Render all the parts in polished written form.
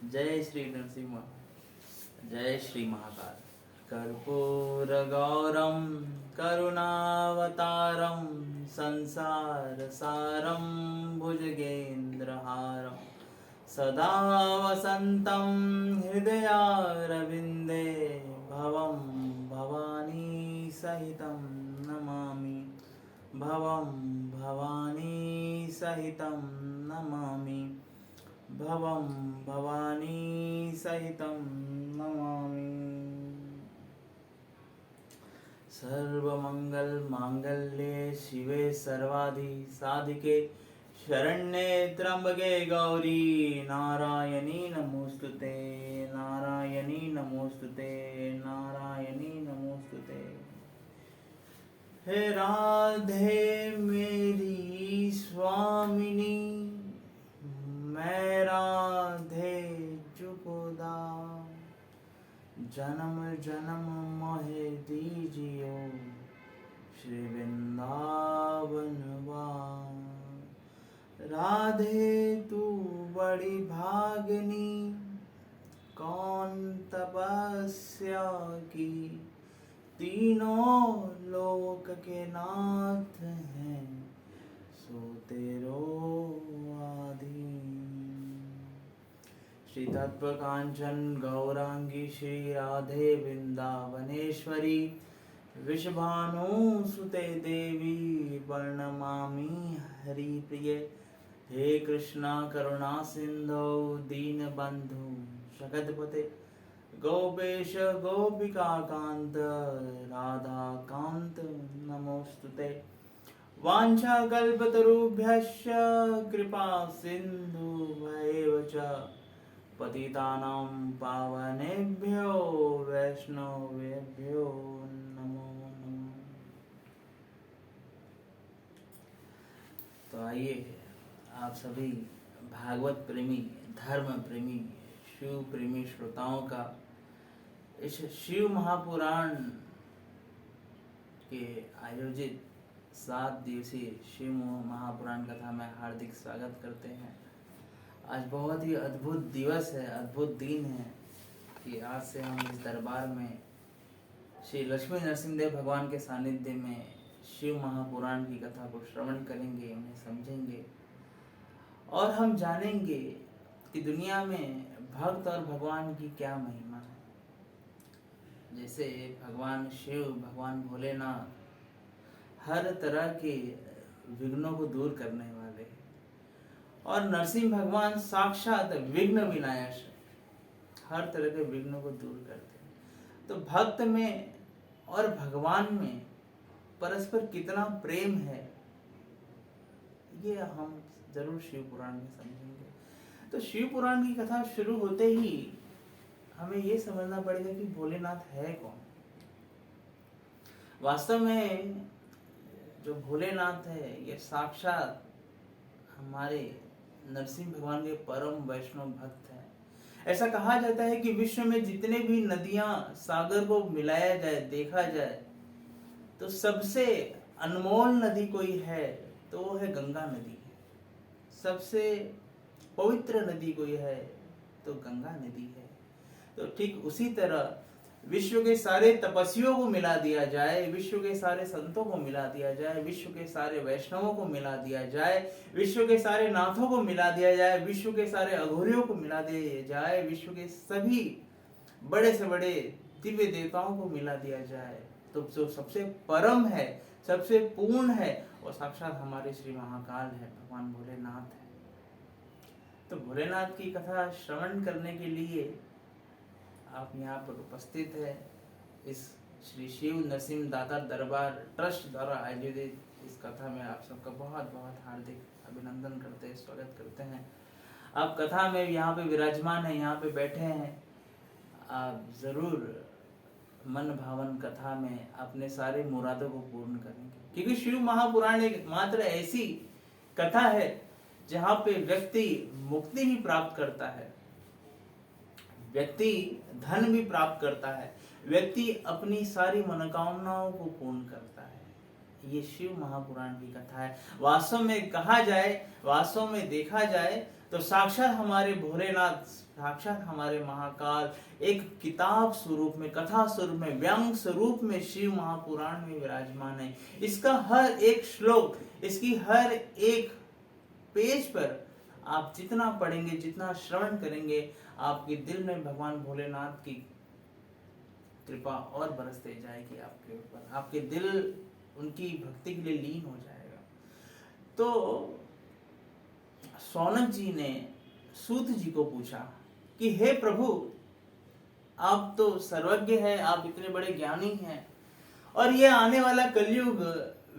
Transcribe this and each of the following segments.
जय श्री नरसिंह, जय श्री महाकाल। कर्पूरगौरं करुणावतारं संसारसारं भुजगेन्द्रहारं सदा वसन्तं हृदयारविन्दे भवं भवानी सहितं नमामि। भवं भवानी सहितं नमामि। भवं भवानी सहितं नमामि। सर्वमंगलमांगल्ये शिवे सर्वाधि साधिके शरण्ये त्र्यंबके गौरी नारायणी नमोस्तुते। नारायणी नमोस्तुते। नारायणी नमोस्तुते। हे राधे मेरी स्वामिनी, मैं राधे जुगोदा, जन्म जन्म मोहे दीजियो श्री वृंदावन वास। राधे तू बड़ी भागनी, कौन तपस्या की, तीनों लोक के नाथ हैं सो तेरो आधीन। श्री तत्व कांचन गौरांगी श्री राधे वृंदावनेश्वरी विषभानुसुते देवी वर्णमामि हरिप्रिये। हे कृष्णा करुणा सिंधो दीनबंधु जगतपते, गोपेश गोपिका कांत राधा कांत नमोस्तुते। वाञ्छाकल्पतरुभ्यश्च कृपा सिन्धुभ्येव च पतितानां पावनेभ्यो वैष्णवेभ्यो नमो नमः। तो आइए आप सभी भागवत प्रेमी, धर्म प्रेमी, शिव प्रेमी श्रोताओं का इस शिव महापुराण के आयोजित 7 दिवसीय शिव महापुराण कथा में हार्दिक स्वागत करते हैं। आज बहुत ही अद्भुत दिवस है, अद्भुत दिन है कि आज से हम इस दरबार में श्री लक्ष्मी नरसिंहदेव भगवान के सानिध्य में शिव महापुराण की कथा को श्रवण करेंगे, उन्हें समझेंगे और हम जानेंगे कि दुनिया में भक्त और भगवान की क्या महिमा है। जैसे भगवान शिव, भगवान भोलेनाथ हर तरह के विघ्नों को दूर करने वाले हैं और नरसिंह भगवान साक्षात विघ्न विनायक, हर तरह के विघ्नों को दूर करते हैं। तो भक्त में और भगवान में परस्पर कितना प्रेम है, ये हम जरूर शिव पुराण में समझेंगे। तो शिव पुराण की कथा शुरू होते ही हमें ये समझना पड़ेगा कि भोलेनाथ है कौन। वास्तव में जो भोलेनाथ है ये साक्षात हमारे नरसिंह भगवान के परम वैष्णव भक्त हैं। ऐसा कहा जाता है कि विश्व में जितने भी नदियां सागर को मिलाया जाए, देखा जाए, तो सबसे अनमोल नदी कोई है तो वो है गंगा नदी। सबसे पवित्र नदी कोई है तो गंगा नदी है। तो ठीक उसी तरह विश्व के सारे तपस्वियों को मिला दिया जाए, विश्व के सारे संतों को मिला दिया जाए, विश्व के सारे वैष्णवों को मिला दिया जाए, विश्व के सारे नाथों को मिला दिया जाए, विश्व के सारे अघोरियों को मिला दिया जाए, विश्व के सभी बड़े से बड़े दिव्य देवताओं को मिला दिया जाए, तो जो सबसे परम है, सबसे पूर्ण है, वो साक्षात हमारे श्री महाकाल है, भगवान भोलेनाथ है। तो भोलेनाथ की कथा श्रवण करने के लिए आप यहाँ पर उपस्थित है इस श्री शिव नरसिंह दाता दरबार ट्रस्ट द्वारा आयोजित इस कथा में आप सबका बहुत बहुत हार्दिक अभिनंदन करते हैं, स्वागत करते हैं। आप कथा में यहाँ पे विराजमान है, यहाँ पे बैठे हैं, आप जरूर मन भावन कथा में अपने सारे मुरादों को पूर्ण करेंगे, क्योंकि शिव महापुराण एक मात्र ऐसी कथा है जहाँ पे व्यक्ति मुक्ति भी प्राप्त करता है, व्यक्ति धन भी प्राप्त करता है, व्यक्ति अपनी सारी मनोकामनाओं को पूर्ण करता है। ये शिव महापुराण की कथा है। वास्तव में कहा जाए, वास्तव में देखा जाए तो साक्षात हमारे भोलेनाथ, साक्षात हमारे महाकाल एक किताब स्वरूप में, कथा स्वरूप में, व्यंग स्वरूप में शिव महापुराण में विराजमान है। इसका हर एक श्लोक, इसकी हर एक पेज पर आप जितना पढ़ेंगे, जितना श्रवण करेंगे, आपके दिल में भगवान भोलेनाथ की कृपा और बरसते जाएगी आपके ऊपर, आपके दिल उनकी भक्ति के लिए लीन हो जाएगा। तो शौनक जी ने सूत जी को पूछा कि हे प्रभु, आप तो सर्वज्ञ हैं, आप इतने बड़े ज्ञानी हैं, और ये आने वाला कलयुग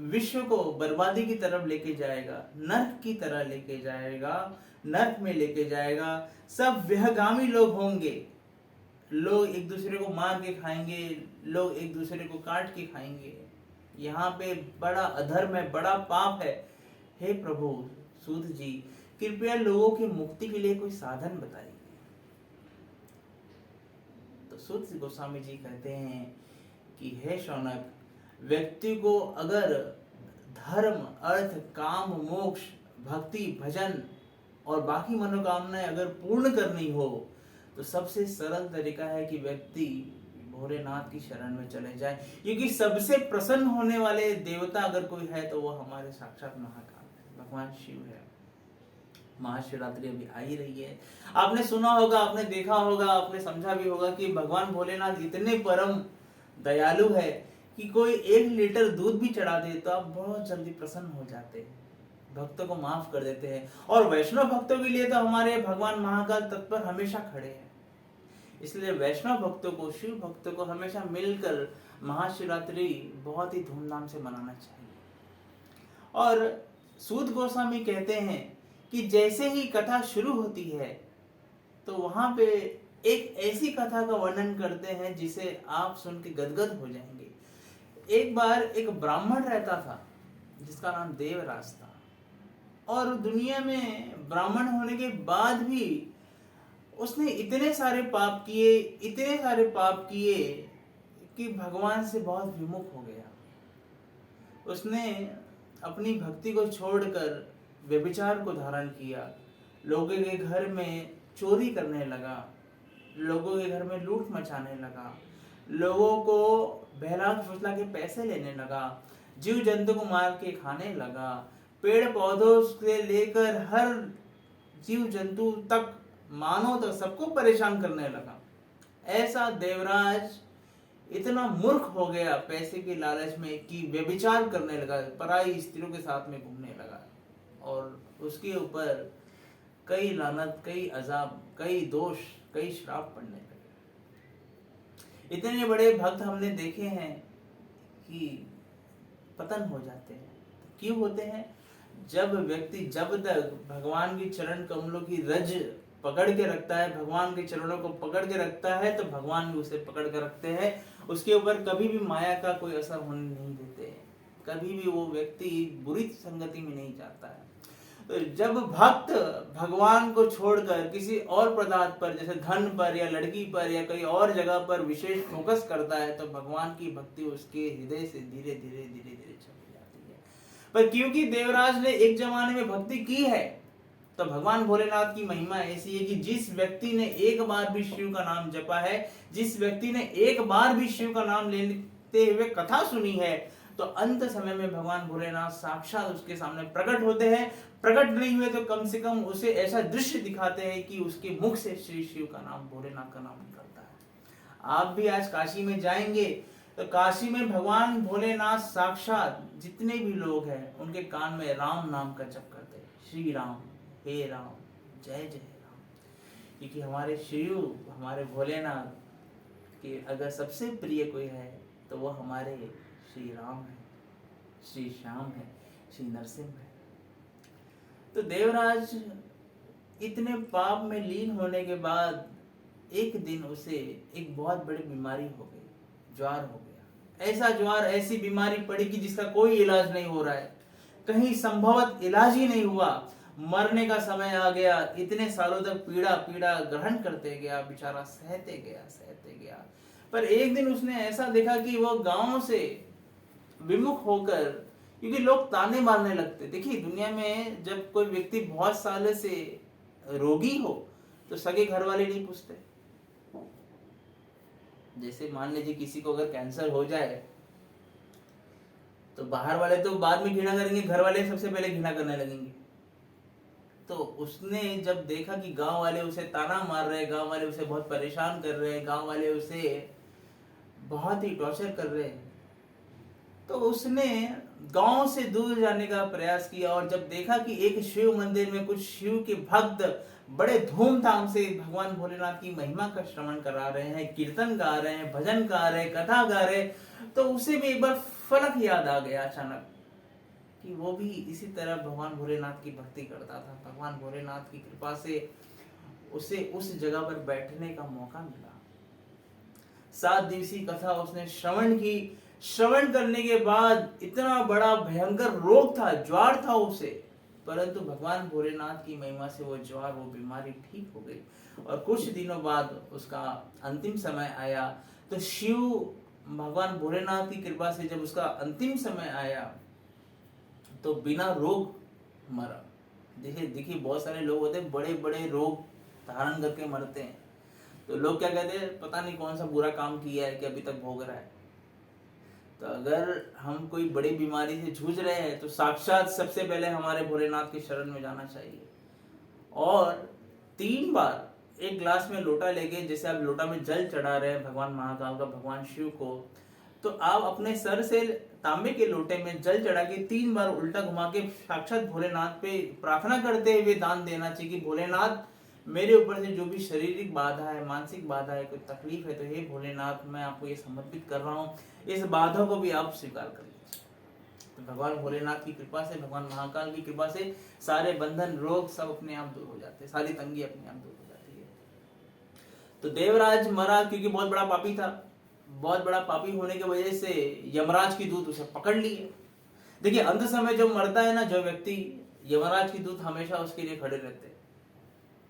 विश्व को बर्बादी की तरफ लेके जाएगा, नरक की तरह लेके जाएगा, नरक में लेके जाएगा। सब विहगामी लोग होंगे, लोग एक दूसरे को मार के खाएंगे, लोग एक दूसरे को काट के खाएंगे, यहाँ पे बड़ा अधर्म है, बड़ा पाप है। हे प्रभु सूत जी, कृपया लोगों की मुक्ति के लिए कोई साधन बताइए। तो सूत गोस्वामी जी कहते हैं कि हे शौनक, व्यक्ति को अगर धर्म, अर्थ, काम, मोक्ष, भक्ति, भजन और बाकी मनोकामनाएं अगर पूर्ण करनी हो तो सबसे सरल तरीका है कि व्यक्ति भोलेनाथ की शरण में चले जाए, क्योंकि सबसे प्रसन्न होने वाले देवता अगर कोई है तो वो हमारे साक्षात महाकाल है, भगवान शिव है। महाशिवरात्रि अभी आ ही रही है, आपने सुना होगा, आपने देखा होगा, आपने समझा भी होगा कि भगवान भोलेनाथ इतने परम दयालु है कि कोई 1 लीटर दूध भी चढ़ा दे तो आप बहुत जल्दी प्रसन्न हो जाते हैं, भक्तों को माफ कर देते हैं। और वैष्णव भक्तों के लिए तो हमारे भगवान महाकाल तत्पर हमेशा खड़े हैं। इसलिए वैष्णव भक्तों को, शिव भक्तों को हमेशा मिलकर महाशिवरात्रि बहुत ही धूमधाम से मनाना चाहिए। और सूत गोस्वामी कहते हैं कि जैसे ही कथा शुरू होती है तो वहां पे एक ऐसी कथा का वर्णन करते हैं जिसे आप सुन के गदगद हो जाएंगे। एक बार एक ब्राह्मण रहता था जिसका नाम देवराज था, और दुनिया में ब्राह्मण होने के बाद भी उसने इतने सारे पाप किए, इतने सारे पाप किए कि भगवान से बहुत विमुख हो गया। उसने अपनी भक्ति को छोड़कर व्यभिचार को धारण किया, लोगों के घर में चोरी करने लगा, लोगों के घर में लूट मचाने लगा, लोगों को बहला फुसला के पैसे लेने लगा, जीव जंतु को मार के खाने लगा, पेड़ पौधों से लेकर हर जीव जंतु तक, मानव तक, सबको परेशान करने लगा। ऐसा देवराज इतना मूर्ख हो गया पैसे के लालच में कि व्यभिचार करने लगा, पराई स्त्रियों के साथ में घूमने लगा, और उसके ऊपर कई लानत, कई अजाब, कई दोष, कई श्राप पड़ने लगे। इतने बड़े भक्त हमने देखे हैं कि पतन हो जाते हैं। क्यों होते हैं? जब व्यक्ति जब तक भगवान की चरण कमलों की रज पकड़ के रखता है, भगवान के चरणों को पकड़ के रखता है, तो भगवान भी उसे पकड़ के रखते हैं। उसके ऊपर कभी भी माया का कोई असर होने नहीं देते, कभी भी वो व्यक्ति बुरी संगति में नहीं जाता है। तो जब भक्त भगवान को छोड़कर किसी और पदार्थ पर, जैसे धन पर या लड़की पर या कई और जगह पर विशेष फोकस करता है, तो भगवान की भक्ति उसके हृदय से धीरे धीरे चली जाती है। पर क्योंकि देवराज ने एक जमाने में भक्ति की है, तो भगवान भोलेनाथ की महिमा ऐसी है कि जिस व्यक्ति ने एक बार भी शिव का नाम जपा है, जिस व्यक्ति ने एक बार भी शिव का नाम लेते हुए कथा सुनी है, तो अंत समय में भगवान भोलेनाथ साक्षात उसके सामने प्रकट होते हैं। प्रकट नहीं हुए तो कम से कम उसे ऐसा दृश्य दिखाते हैं कि उसके मुख से श्री शिव का नाम, भोलेनाथ का नाम निकलता है। आप भी आज काशी में जाएंगे तो काशी में भगवान भोलेनाथ साक्षात जितने भी लोग हैं उनके कान में राम नाम का जप करते हैं, श्री राम, हे राम, जय जय राम। क्योंकि हमारे शिव, हमारे भोलेनाथ के अगर सबसे प्रिय कोई है तो वो हमारे श्री राम है, श्री श्याम है, श्री नरसिंह है। तो देवराज इतने पाप में लीन होने के बाद एक दिन उसे एक बहुत बड़ी बीमारी हो गई, ज्वार हो गया। ऐसा ज्वार, ऐसी बीमारी पड़ी कि जिसका कोई इलाज नहीं हो रहा है, कहीं संभवत इलाज ही नहीं हुआ। मरने का समय आ गया। इतने सालों तक पीड़ा ग्रहण करते गया, बेचारा सहते गया। पर एक दिन उसने ऐसा देखा कि वो गांव से विमुख होकर, क्योंकि लोग ताने मारने लगते। देखिए दुनिया में जब कोई व्यक्ति बहुत साल से रोगी हो तो सगे घर वाले नहीं पूछते। जैसे मान लीजिए किसी को अगर कैंसर हो जाए तो बाहर वाले तो बाद में घृणा करेंगे, घर वाले सबसे पहले घृणा करने लगेंगे। तो उसने जब देखा कि गांव वाले उसे ताना मार रहे हैं, गांव वाले उसे बहुत परेशान कर रहे हैं, गांव वाले उसे बहुत ही टॉर्चर कर रहे हैं, तो उसने गांव से दूर जाने का प्रयास किया। और जब देखा कि एक शिव मंदिर में कुछ शिव के भक्त बड़े धूमधाम से भगवान भोलेनाथ की महिमा का श्रवण करा रहे हैं, कीर्तन गा रहे हैं, भजन गा रहे हैं, कथा गा रहे हैं, तो उसे भी एक बार फलक याद आ गया अचानक कि वो भी इसी तरह भगवान भोलेनाथ की भक्ति करता था। भगवान भोलेनाथ की कृपा से उसे उस जगह पर बैठने का मौका मिला। 7 दिवसीय कथा उसने श्रवण की। श्रवण करने के बाद इतना बड़ा भयंकर रोग था, ज्वर था उसे, परंतु भगवान भोलेनाथ की महिमा से वो ज्वर, वो बीमारी ठीक हो गई। और कुछ दिनों बाद उसका अंतिम समय आया, तो शिव भगवान भोलेनाथ की कृपा से जब उसका अंतिम समय आया तो बिना रोग मरा। देखिए बहुत सारे लोग होते हैं बड़े बड़े रोग धारण करके मरते हैं, तो लोग क्या कहते हैं, पता नहीं कौन सा बुरा काम किया है कि अभी तक भोग रहा है। तो अगर हम कोई बड़ी बीमारी से जूझ रहे हैं तो साक्षात सबसे पहले हमारे भोलेनाथ के शरण में जाना चाहिए। और 3 बार एक ग्लास में लोटा लेके, जैसे आप लोटा में जल चढ़ा रहे हैं भगवान महाकाल का, भगवान शिव को, तो आप अपने सर से तांबे के लोटे में जल चढ़ा के 3 बार उल्टा घुमा के साक्षात भोलेनाथ पे प्रार्थना करते हुए दान देना चाहिए कि भोलेनाथ मेरे ऊपर से जो भी शारीरिक बाधा है, मानसिक बाधा है, कोई तकलीफ है, तो हे भोलेनाथ मैं आपको ये समर्पित कर रहा हूँ, इस बाधा को भी आप स्वीकार कर लीजिए। तो भगवान भोलेनाथ की कृपा से, भगवान महाकाल की कृपा से सारे बंधन, रोग सब अपने आप दूर हो जाते हैं, सारी तंगी अपने आप दूर हो जाती है। तो देवराज मरा क्योंकि बहुत बड़ा पापी था। बहुत बड़ा पापी होने की वजह से यमराज की दूत उसे पकड़ लिए। देखिए अंत समय जो मरता है ना जो व्यक्ति, यमराज की दूत हमेशा उसके लिए खड़े रहते हैं।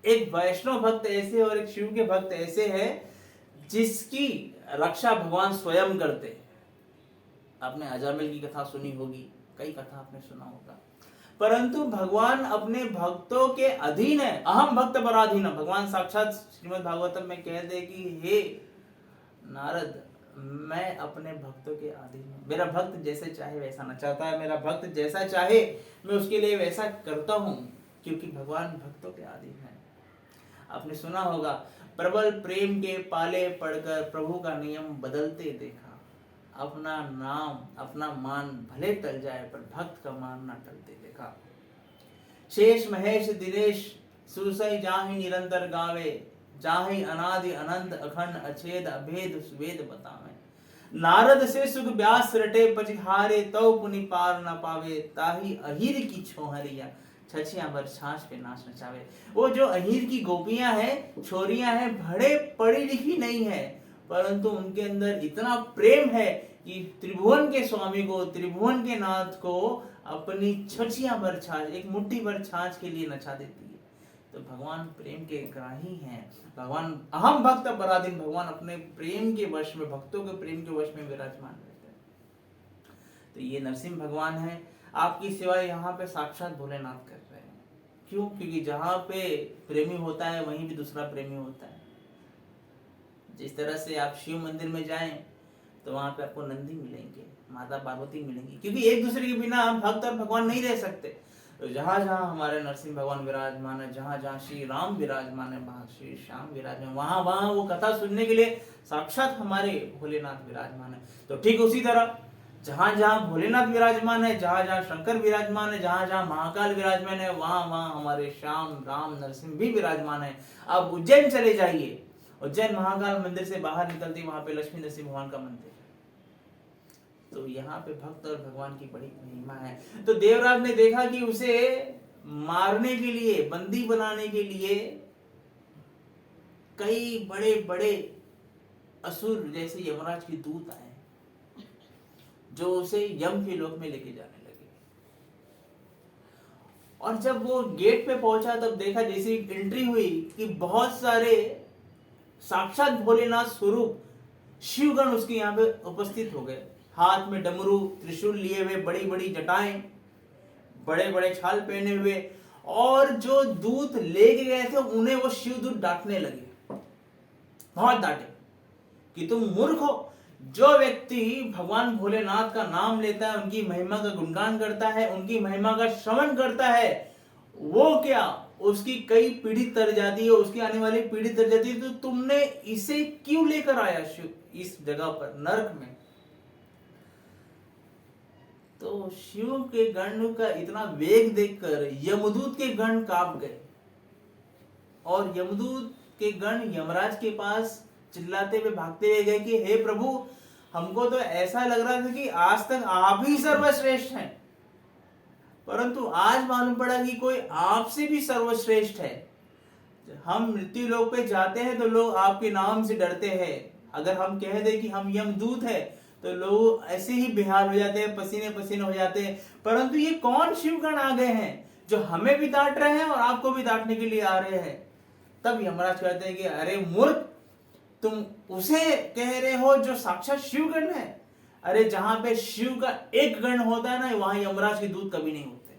एक वैष्णव भक्त ऐसे और एक शिव के भक्त ऐसे हैं जिसकी रक्षा भगवान स्वयं करते हैं। आपने अजामिल की कथा सुनी होगी, कई कथा आपने सुना होगा, परंतु भगवान अपने भक्तों के अधीन है। अहम भक्त पराधीन। भगवान साक्षात श्रीमद् भागवतम में कह दे कि हे नारद, मैं अपने भक्तों के अधीन हूं, मेरा भक्त जैसे चाहे वैसा नचाता है, मेरा भक्त जैसा चाहे मैं उसके लिए वैसा करता हूं, क्योंकि भगवान भक्तों के अधीन है। आपने सुना होगा, प्रबल प्रेम के पाले पड़कर प्रभु का नियम बदलते देखा, अपना नाम अपना मान भले टल जाए पर भक्त का मान ना टलते देखा। शेष महेश दिनेश सुरसई जाहि निरंतर गावे, जाहि अनादि अनंत अखंड अछेद अभेद सुवेद बतावे। नारद से सुख व्यास रटे पचिहारे, तो पुनि पार न पावे, ताहि अहिर की छोहरिया, छछिया भर छाछ पे नाच नचावे। वो जो अहिर की गोपियां हैं, छोरियां हैं, बड़े पढ़ी लिखी नहीं है, परंतु उनके अंदर इतना प्रेम है कि त्रिभुवन के स्वामी को, त्रिभुवन के नाथ को अपनी छछिया भर छाछ, एक मुट्ठी भर छाछ के लिए नचा देती है। तो भगवान प्रेम के ग्राही हैं। भगवान अहम भक्त पराधीन, भगवान अपने प्रेम के वश में, भक्तों के प्रेम के वश में विराजमान रहते हैं। तो ये नरसिंह भगवान है, आपकी सेवा यहाँ पे साक्षात भोलेनाथ कर रहे हैं। क्यों? क्योंकि जहाँ पे प्रेमी होता है वहीं भी दूसरा प्रेमी होता है। जिस तरह से आप शिव मंदिर में जाएं तो वहां पे आपको नंदी मिलेंगे, माता पार्वती मिलेंगी, क्योंकि एक दूसरे के बिना भक्त और भगवान नहीं रह सकते। तो जहाँ जहाँ हमारे नरसिंह भगवान विराजमान है, जहाँ जहाँ श्री राम विराजमान है, वहाँ श्री श्याम विराजमान, वहाँ वहाँ वो कथा सुनने के लिए साक्षात हमारे भोलेनाथ विराजमान है। तो ठीक उसी तरह जहाँ जहाँ भोलेनाथ विराजमान है, जहाँ जहाँ शंकर विराजमान है, जहाँ जहाँ महाकाल विराजमान है, वहाँ वहाँ हमारे श्याम राम नरसिंह भी विराजमान है। अब उज्जैन चले जाइए, उज्जैन महाकाल मंदिर से बाहर निकलते वहां पे लक्ष्मी नरसिंह भगवान का मंदिर है। तो यहाँ पे भक्त और भगवान की बड़ी महिमा है। तो देवराज ने देखा कि उसे मारने के लिए, बंदी बनाने के लिए कई बड़े बड़े असुर जैसे यमराज की दूत आए, जो उसे यम के लोक में लेके जाने लगे। और जब वो गेट पे पहुंचा तब देखा, जैसे एंट्री हुई, कि बहुत सारे साक्षात भोलेनाथ स्वरूप शिवगण उसके यहाँ पे उपस्थित हो गए। हाथ में डमरू त्रिशूल लिए हुए, बड़ी बड़ी जटाएं, बड़े बड़े छाल पहने हुए, और जो दूत लेके गए थे उन्हें वो शिवदूत डांटने लगे, बहुत डांटे कि तुम मूर्ख हो। जो व्यक्ति भगवान भोलेनाथ का नाम लेता है, उनकी महिमा का गुणगान करता है, उनकी महिमा का श्रवण करता है, वो क्या उसकी कई पीढ़ी तर जाती है, उसकी आने वाली पीढ़ी तर जाती है। तो तुमने इसे क्यों लेकर आया शिव इस जगह पर, नरक में? तो शिव के गण का इतना वेग देखकर यमदूत के गण कांप गए और यमदूत के गण यमराज के पास चिल्लाते हुए भागते हुए गए कि हे प्रभु, हमको तो ऐसा लग रहा था कि आज तक आप ही सर्वश्रेष्ठ हैं, परंतु आज मालूम पड़ा कि कोई आपसे भी सर्वश्रेष्ठ है। हम मृत्यु लोक पे जाते हैं तो लोग आपके नाम से डरते हैं। अगर हम कह दे कि हम यमदूत है तो लोग ऐसे ही बेहाल हो जाते हैं, पसीने पसीने हो जाते हैं। परंतु ये कौन शिवगण आ गए हैं जो हमें भी डांट रहे हैं और आपको भी डांटने के लिए आ रहे हैं? तब यमराज कहते हैं कि अरे मूर्ख, तुम उसे कह रहे हो जो साक्षात शिवगण है। अरे जहां पे शिव का एक गण होता है ना, वहां यमराज के दूत कभी नहीं होते।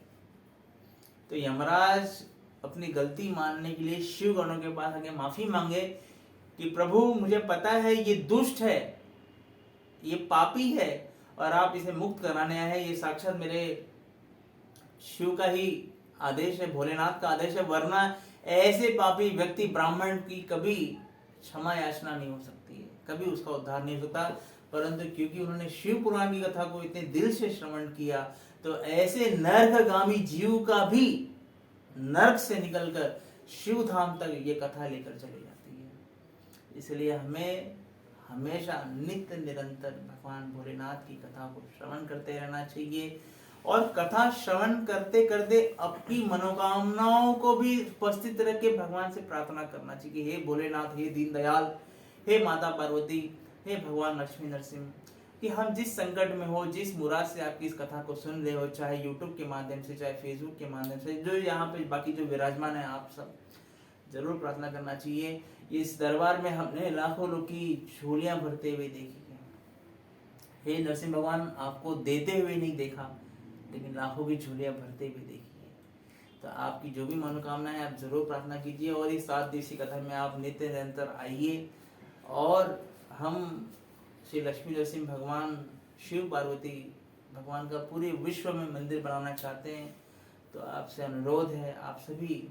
तो यमराज अपनी गलती मानने के लिए शिव गणों के पास आके माफी मांगे कि प्रभु, मुझे पता है ये दुष्ट है, ये पापी है और आप इसे मुक्त कराने आए हैं। ये साक्षात मेरे शिव का ही आदेश है, भोलेनाथ का आदेश है, वरना ऐसे पापी व्यक्ति ब्राह्मण की कभी क्षमा याचना नहीं हो सकती है, कभी उसका उद्धार नहीं हो सकता। परंतु क्योंकि उन्होंने शिव पुराण की कथा को इतने दिल से श्रवण किया, तो ऐसे नरकगामी जीव का भी नरक से निकलकर शिव धाम तक ये कथा लेकर चली जाती है। इसलिए हमें हमेशा नित्य निरंतर भगवान भोलेनाथ की कथा को श्रवण करते रहना चाहिए और कथा श्रवण करते करते अपनी मनोकामनाओं को भी उपस्थित रख के भगवान से प्रार्थना करना चाहिए। हे भोलेनाथ, हे दीनदयाल, हे माता पार्वती, हे भगवान लक्ष्मी नरसिंह, कि हम जिस संकट में हो, जिस मुराद से आपकी इस कथा को सुन रहे हो, चाहे यूट्यूब के माध्यम से, चाहे फेसबुक के माध्यम से, जो यहाँ पे बाकी जो विराजमान है, आप सब जरूर प्रार्थना करना चाहिए। इस दरबार में हमने लाखों लोग की झोलियां भरते हुए देखी है। हे नरसिंह भगवान, आपको देते हुए नहीं देखा, लेकिन लाखों की झोलियां भरते हुए देखी है। तो आपकी जो भी मनोकामना है आप जरूर प्रार्थना कीजिए और इस 7 दिवसीय कथा में आप नित्य निरंतर आइए। और हम श्री लक्ष्मी नरसिंह भगवान, शिव पार्वती भगवान का पूरे विश्व में मंदिर बनाना चाहते हैं। तो आपसे अनुरोध है, आप सभी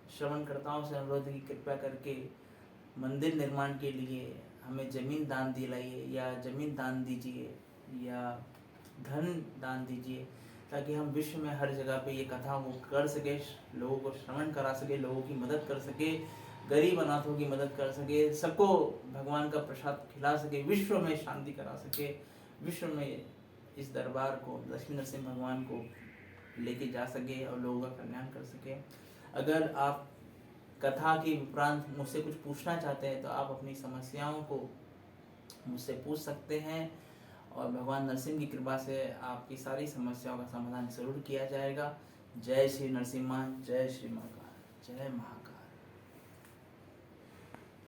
श्रवणकर्ताओं से अनुरोध है कि कृपया करके मंदिर निर्माण के लिए हमें जमीन दान दिलाइए, या जमीन दान दीजिए, या धन दान दीजिए, ताकि हम विश्व में हर जगह पे ये कथा को कर सके, लोगों को श्रवण करा सके, लोगों की मदद कर सके, गरीब अनाथों की मदद कर सके, सबको भगवान का प्रसाद खिला सके, विश्व में शांति करा सके, विश्व में इस दरबार को, लक्ष्मी नरसिंह भगवान को लेके जा सके और लोगों का कल्याण कर सके। अगर आप कथा के उपरांत मुझसे कुछ पूछना चाहते हैं तो आप अपनी समस्याओं को मुझसे पूछ सकते हैं और भगवान नरसिंह की कृपा से आपकी सारी समस्याओं का समाधान जरूर किया जाएगा। जय श्री नरसिम्हा, जय श्री महाकाल, जय महाकाल।